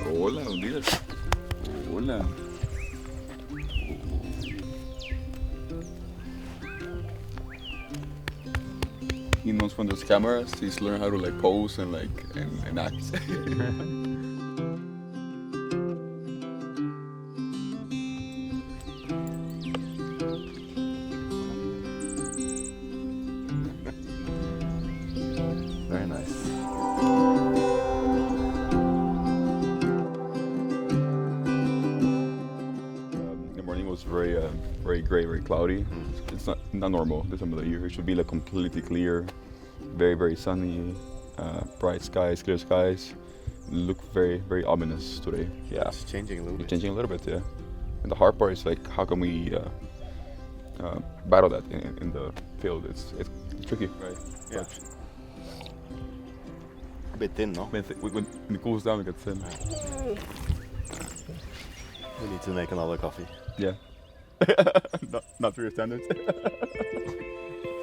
Hola, buenos días. Hola. He knows from those cameras. He's learned how to like pose and and act. Very nice. The morning was very gray, very cloudy. It's not normal this time of the year. It should be like completely clear, very sunny, bright skies, clear skies. Look very ominous today. Yeah, It's changing a little bit. changing a little bit. Yeah, and the hard part is like how can we battle that in the field? It's tricky, right? Yeah. A bit thin, no? When it cools down, it gets thin. We need to make another coffee. Yeah. not to your standards. We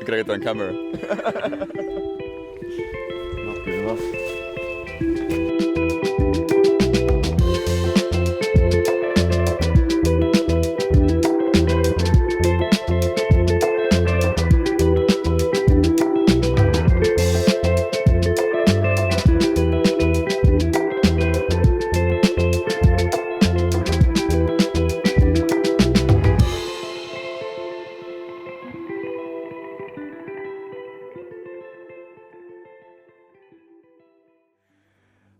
gotta get that on camera. Not good enough.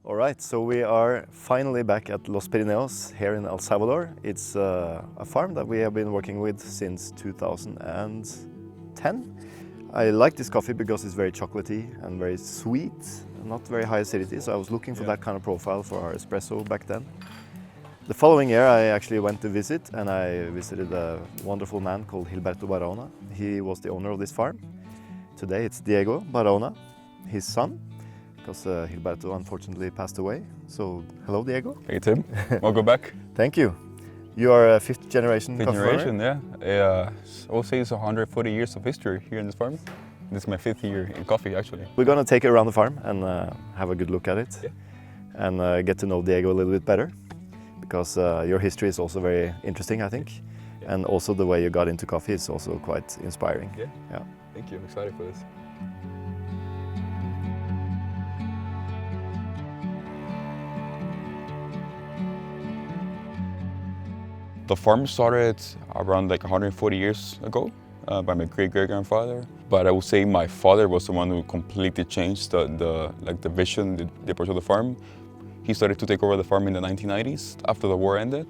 All right, so we are finally back at Los Pirineos here in El Salvador. It's a farm that we have been working with since 2010. I like this coffee because it's very chocolatey and very sweet, not very high acidity, so I was looking for that kind of profile for our espresso back then. The following year I actually went to visit and I visited a wonderful man called Gilberto Baraona. He was the owner of this farm. Today it's Diego Baraona, his son, because Gilberto unfortunately passed away. So, hello Diego. Hey Tim, welcome back. Thank you. You are a fifth generation Fifth coffee generation, farmer? yeah. I will say it's 140 years of history here in this farm. This is my 5th year in coffee, actually. We're going to take you around the farm and have a good look at it. Yeah. And get to know Diego a little bit better, because your history is also very interesting, I think. Yeah. And also the way you got into coffee is also quite inspiring. Yeah. Yeah. Thank you. I'm excited for this. The farm started around like 140 years ago by my great-great-grandfather. But I would say my father was the one who completely changed the vision, the approach of the farm. He started to take over the farm in the 1990s after the war ended.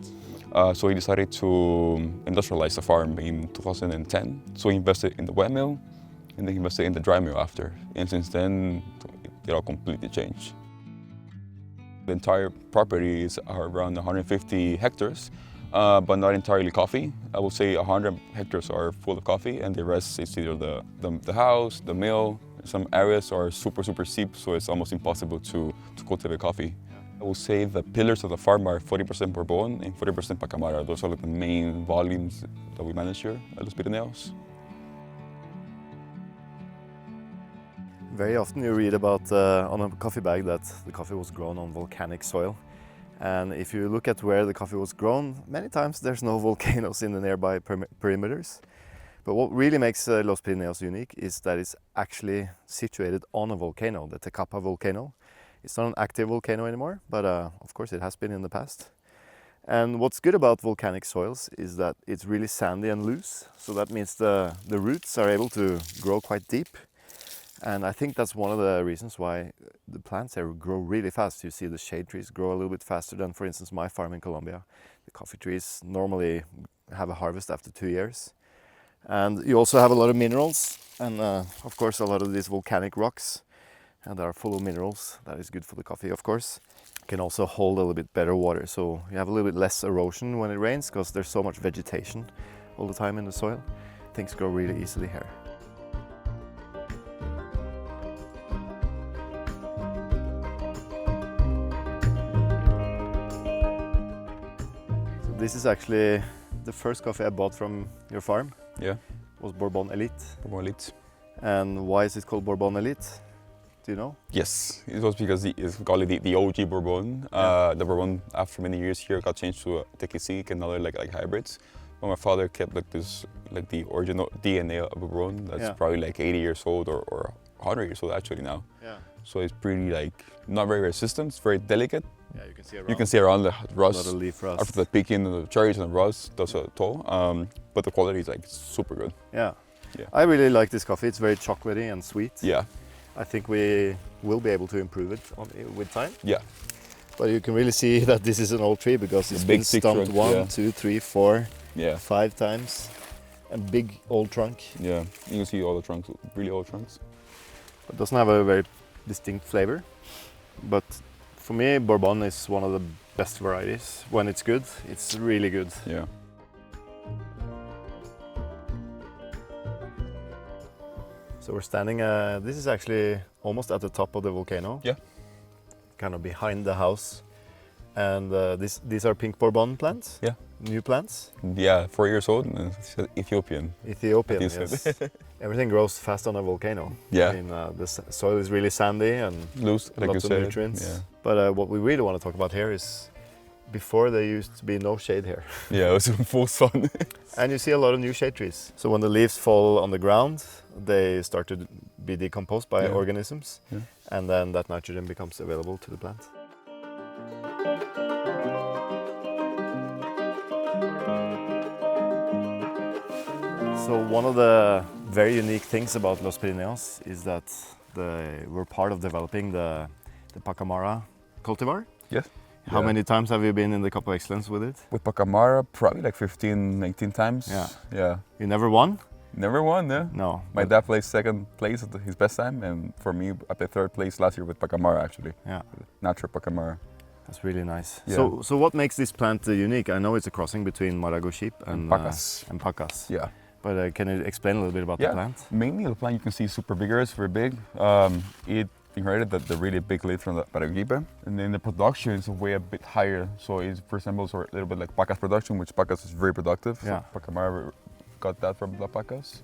So he decided to industrialize the farm in 2010. So he invested in the wet mill and then he invested in the dry mill after. And since then, it all completely changed. The entire property is around 150 hectares. But not entirely coffee. I would say 100 hectares are full of coffee and the rest is either the house, the mill. Some areas are super steep, so it's almost impossible to cultivate coffee. I would say the pillars of the farm are 40% Bourbon and 40% Pacamara. Those are like the main volumes that we manage here at Los Pirineos. Very often you read about on a coffee bag that the coffee was grown on volcanic soil. And if you look at where the coffee was grown, many times there's no volcanoes in the nearby perimeters. But what really makes Los Pirineos unique is that it's actually situated on a volcano, the Tecapa volcano. It's not an active volcano anymore, but of course it has been in the past. And what's good about volcanic soils is that it's really sandy and loose, so that means the roots are able to grow quite deep. And I think that's one of the reasons why the plants here grow really fast. You see the shade trees grow a little bit faster than, for instance, my farm in Colombia. The coffee trees normally have a harvest after 2 years. And you also have a lot of minerals and, of course, a lot of these volcanic rocks. And they are full of minerals. That is good for the coffee, of course. Can also hold a little bit better water. So you have a little bit less erosion when it rains because there's so much vegetation all the time in the soil. Things grow really easily here. This is actually the first coffee I bought from your farm. Yeah, Was Bourbon Elite. Bourbon Elite. And why is it called Bourbon Elite? Do you know? Yes, it was because it's called the OG Bourbon. The Bourbon, after many years here, got changed to TKC and other like hybrids. But my father kept like this, like the original DNA of Bourbon. That's probably like 80 years old or 100 years old actually now. Yeah. So it's pretty like not very resistant. It's very delicate. Yeah, you can see around. You can see around the rust. A lot of leaf rust. After the picking, the cherries and the rust does a toll. But the quality is like super good. Yeah. Yeah. I really like this coffee. It's very chocolatey and sweet. Yeah. I think we will be able to improve it with time. Yeah. But you can really see that this is an old tree because it's been stumped 1, 2, 3, 4, 5 times. A big old trunk. Yeah, you can see all the trunks, really old trunks. It doesn't have a very distinct flavor. But for me, Bourbon is one of the best varieties. When it's good, it's really good. Yeah. So we're standing, this is actually almost at the top of the volcano. Yeah. Kind of behind the house. And these are pink Bourbon plants? Yeah. New plants? Yeah, 4 years old and Ethiopian. Ethiopian, yes. Everything grows fast on a volcano. Yeah. I mean, the soil is really sandy and loose, like lots you of said. nutrients. Yeah. But what we really want to talk about here is before there used to be no shade here. Yeah, it was in full sun. And you see a lot of new shade trees. So when the leaves fall on the ground, they start to be decomposed by organisms. Yeah. And then that nitrogen becomes available to the plant. So one of the very unique things about Los Pirineos is that we're part of developing the Pacamara cultivar. Yes. How many times have you been in the Cup of Excellence with it? With Pacamara, probably like 15, 19 times. Yeah. Yeah. You never won? Never won, yeah. No. My dad placed second place at his best time, and for me, I played third place last year with Pacamara actually. Yeah. Natural Pacamara. That's really nice. Yeah. So what makes this plant unique? I know it's a crossing between Marago sheep and Pacas. Yeah. But can you explain a little bit about the plant? Mainly the plant you can see is super vigorous, very big. It inherited the really big leaf from the Paraguay, and then the production is way a bit higher. So it resembles a little bit like Pacas production, which Pacas is very productive. Yeah. So Pacamara got that from the Pacas.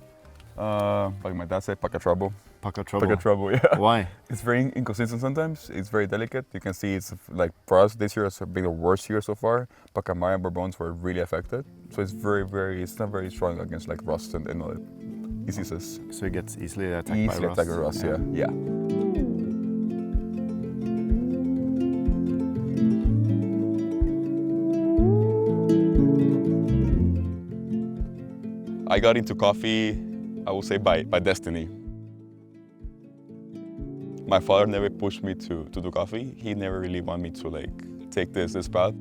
Like my dad said, Paca trouble. Paca trouble. Paca trouble, yeah. Why? It's very inconsistent sometimes. It's very delicate. You can see it's like for us this year, it's been the worst year so far. Pacamara and Bourbons were really affected. So it's it's not very strong against like rust and other diseases. So it gets easily attacked by rust. Easily attacked by rust, yeah. I got into coffee, I would say by destiny. My father never pushed me to do coffee. He never really wanted me to like take this path.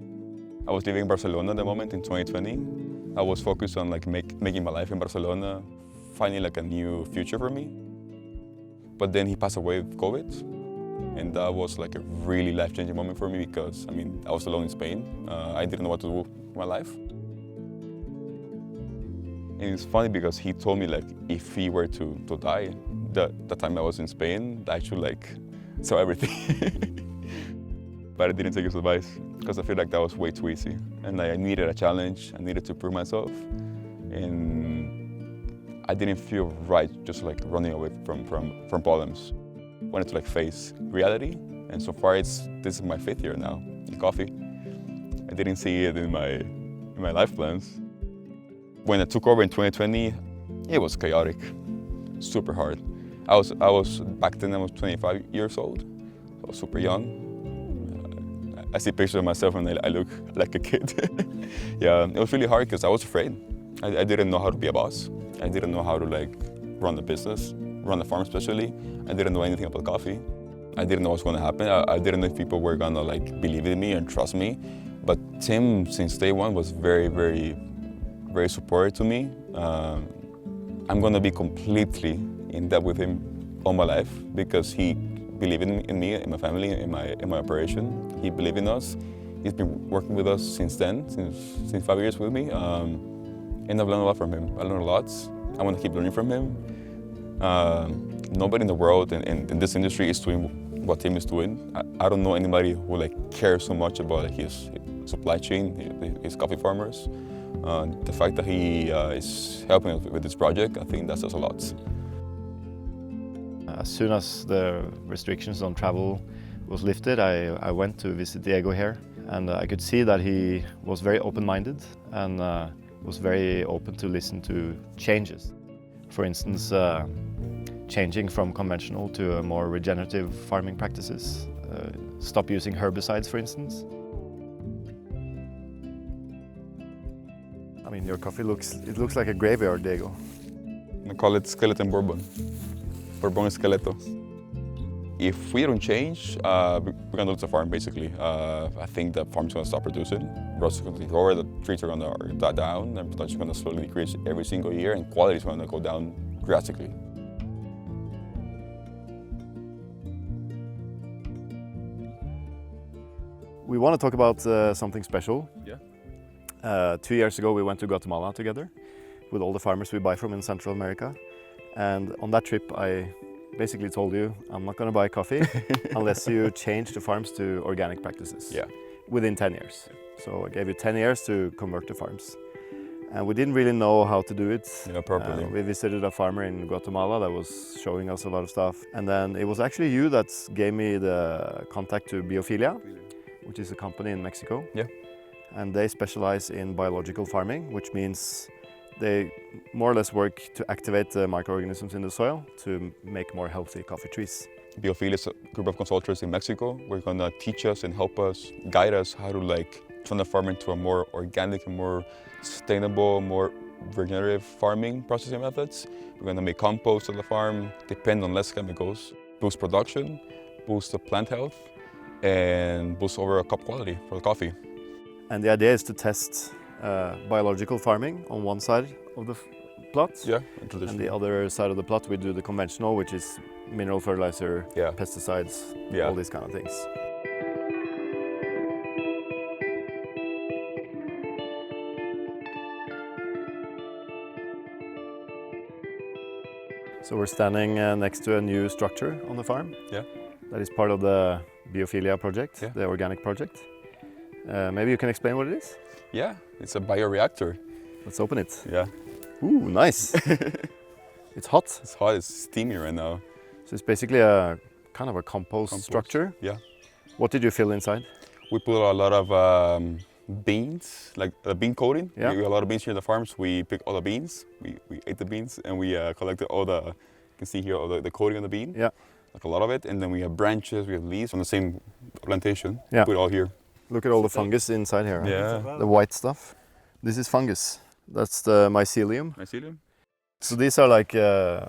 I was living in Barcelona at the moment in 2020. I was focused on like making my life in Barcelona, finding like a new future for me. But then he passed away with COVID. And that was like a really life-changing moment for me because, I mean, I was alone in Spain. I didn't know what to do with my life. And it's funny because he told me like if he were to die, the time I was in Spain, I should like sell everything. But I didn't take his advice because I feel like that was way too easy. And I needed a challenge, I needed to prove myself. And I didn't feel right just like running away from problems. I wanted to like face reality. And so far this is my 5th year now in coffee. I didn't see it in my life plans. When I took over in 2020, it was chaotic, super hard. Back then I was 25 years old, I was super young. I see pictures of myself and I look like a kid. Yeah, it was really hard because I was afraid. I didn't know how to be a boss. I didn't know how to like run a business, run a farm especially. I didn't know anything about coffee. I didn't know what was going to happen. I didn't know if people were going to like believe in me and trust me. But Tim, since day one, was very, very, very supportive to me. I'm going to be completely in debt with him all my life because he believed in me, in my family, in my operation. He believed in us. He's been working with us since then, since 5 years with me. And I've learned a lot from him. I learned a lot. I want to keep learning from him. Nobody in the world and in this industry is doing what Tim is doing. I don't know anybody who like cares so much about like, his supply chain, his coffee farmers. The fact that he is helping us with this project, I think that says a lot. as soon as the restrictions on travel was lifted, I went to visit Diego here, and I could see that he was very open-minded and was very open to listen to changes. For instance, changing from conventional to a more regenerative farming practices. Stop using herbicides, for instance. I mean, your coffee looks like a graveyard, Diego. I call it skeleton Bourbon. Bourbon Esqueleto. If we don't change, we're gonna lose the farm basically. I think the farm's gonna stop producing. Roasts are gonna grow, the trees are gonna die down, and production is gonna slowly decrease every single year, and quality is gonna go down drastically. We want to talk about something special. Yeah. 2 years ago, we went to Guatemala together with all the farmers we buy from in Central America. And on that trip, I basically told you, I'm not going to buy coffee unless you change the farms to organic practices. Yeah. Within 10 years. So I gave you 10 years to convert the farms. And we didn't really know how to do it. Yeah, properly. We visited a farmer in Guatemala that was showing us a lot of stuff. And then it was actually you that gave me the contact to Biophilia, which is a company in Mexico. Yeah. And they specialize in biological farming, which means they more or less work to activate the microorganisms in the soil to make more healthy coffee trees. Biophilia is a group of consultants in Mexico. We're gonna teach us and help us, guide us how to turn the farm into a more organic and more sustainable, more regenerative farming processing methods. We're gonna make compost on the farm, depend on less chemicals, boost production, boost the plant health, and boost overall cup quality for the coffee. And the idea is to test biological farming on one side of the plot. Yeah, and the other side of the plot we do the conventional, which is mineral fertilizer, yeah, pesticides, yeah, all these kind of things. So we're standing next to a new structure on the farm. Yeah. That is part of the Biophilia project, yeah, the organic project. Maybe you can explain what it is? Yeah, it's a bioreactor. Let's open it. Yeah. Ooh, nice. It's hot. It's hot, it's steamy right now. So it's basically a kind of a compost structure. Yeah. What did you fill inside? We put a lot of beans, like a bean coating. Yeah. We have a lot of beans here in the farms. We pick all the beans. We ate the beans and we collected all the, you can see here, all the coating on the bean. Yeah. Like a lot of it. And then we have branches, we have leaves on the same plantation. Yeah. Put it all here. Look at all the fungus inside here. Yeah. The white stuff. This is fungus. That's the mycelium. Mycelium? So these are like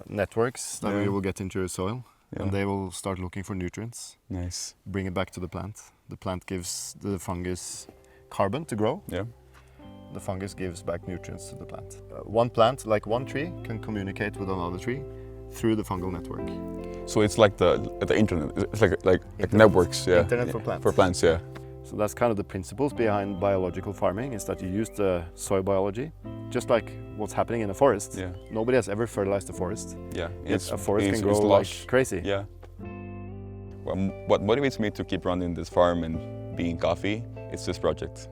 networks that we will get into your soil. Yeah. And they will start looking for nutrients. Nice. Bring it back to the plant. The plant gives the fungus carbon to grow. Yeah. The fungus gives back nutrients to the plant. One plant, like one tree, can communicate with another tree through the fungal network. So it's like the internet. It's like networks. Yeah. Internet for plants. For plants, yeah. So that's kind of the principles behind biological farming, is that you use the soil biology, just like what's happening in a forest. Yeah. Nobody has ever fertilized a forest. Yeah. Yet a forest can grow like crazy. Yeah. Well, what motivates me to keep running this farm and being coffee is this project.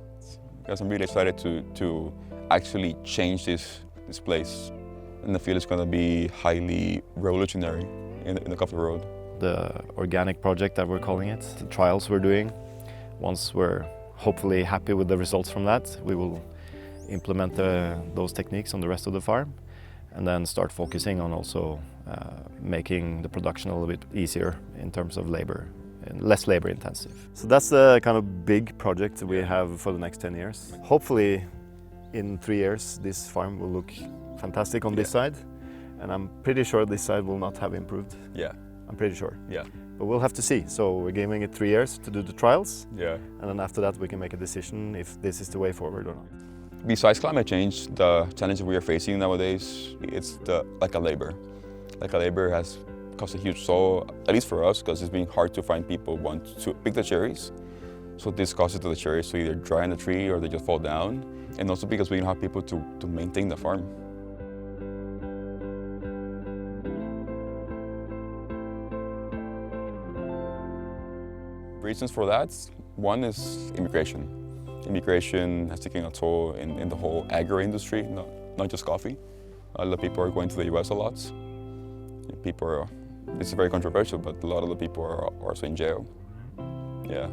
Because I'm really excited to actually change this place. And I feel it's going to be highly revolutionary in the coffee world. The organic project that we're calling it, the trials we're doing, once we're hopefully happy with the results from that, we will implement those techniques on the rest of the farm and then start focusing on also making the production a little bit easier in terms of labor, and less labor intensive. So that's the kind of big project we have for the next 10 years. Hopefully in 3 years this farm will look fantastic on this side, and I'm pretty sure this side will not have improved. Yeah. I'm pretty sure. Yeah. But we'll have to see. So we're giving it 3 years to do the trials. Yeah. And then after that we can make a decision if this is the way forward or not. Besides climate change, the challenges we are facing nowadays, it's lack of labor. Lack of labor has caused a huge toll, at least for us, because it's been hard to find people who want to pick the cherries. So this causes the cherries to either dry on the tree or they just fall down. And also because we don't have people to maintain the farm. Reasons for that, one is immigration. Immigration has taken a toll in the whole agri industry, not just coffee. A lot of people are going to the US a lot. People are It's very controversial, but a lot of the people are also in jail. Yeah,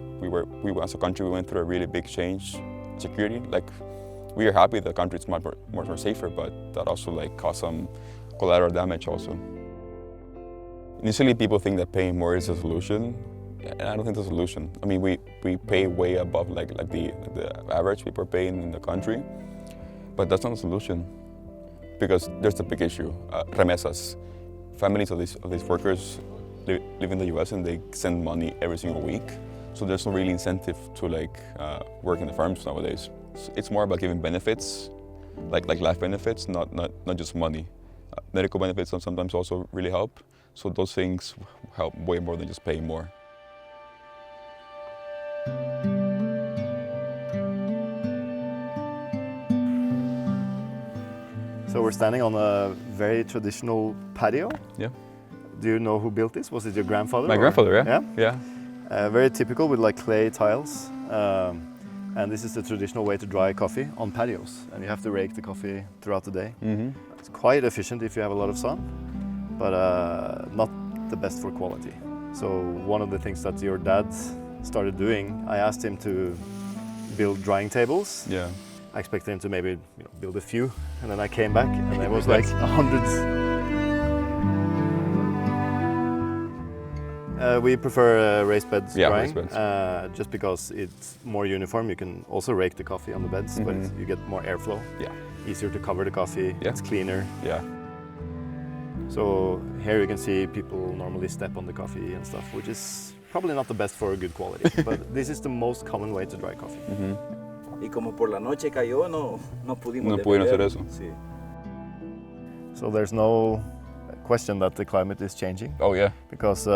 as a country, we went through a really big change, security. Like, we are happy the country is much more safer, but that also like caused some collateral damage also. Initially, people think that paying more is a solution, and I don't think it's a solution. I mean, we pay way above like the average people are paying in the country, but that's not a solution, because there's a big issue. Remesas, families of these workers live in the U.S. and they send money every single week, so there's no really incentive to like work in the farms nowadays. It's more about giving benefits, like life benefits, not just money. Medical benefits sometimes also really help. So those things help way more than just paying more. So we're standing on a very traditional patio. Yeah. Do you know who built this? Was it your grandfather? My grandfather, yeah. Yeah. Yeah. Very typical with like clay tiles. And this is the traditional way to dry coffee on patios. And you have to rake the coffee throughout the day. Mm-hmm. It's quite efficient if you have a lot of sun, but not the best for quality. So one of the things that your dad started doing, I asked him to build drying tables. Yeah. I expected him to maybe build a few, and then I came back and there was like hundreds. We prefer raised beds drying, raised beds. just because it's more uniform. You can also rake the coffee on the beds, but you get more airflow. Yeah. Easier to cover the coffee, Yeah. it's cleaner. Yeah. So here you can see people normally step on the coffee and stuff, which is probably not the best for good quality, but this is the most common way to dry coffee. Mm-hmm. Y como por la noche cayó, no pudimos pudieron hacer defender. eso. Sí. So there's no question that the climate is changing, Oh yeah. because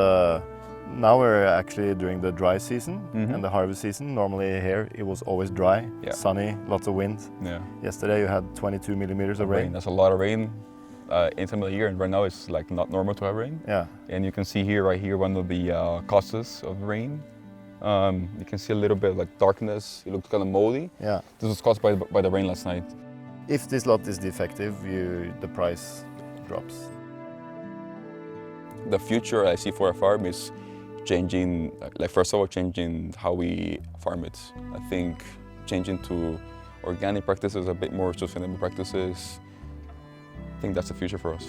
now we're actually during the dry season Mhm. and the harvest season. Normally here it was always dry, Yeah. sunny, lots of wind. Yeah. Yesterday you had 22 millimeters of rain. That's a lot of rain in time of the year, and right now it's like not normal to have rain. Yeah, And you can see here, right here, one of the causes of rain. You can see a little bit like darkness. It looks kind of moldy. yeah. This was caused by the rain last night. If this lot is defective, the price drops. The future I see for a farm is changing, like first of all, changing how we farm it. I think changing to organic practices, a bit more sustainable practices. I think that's the future for us.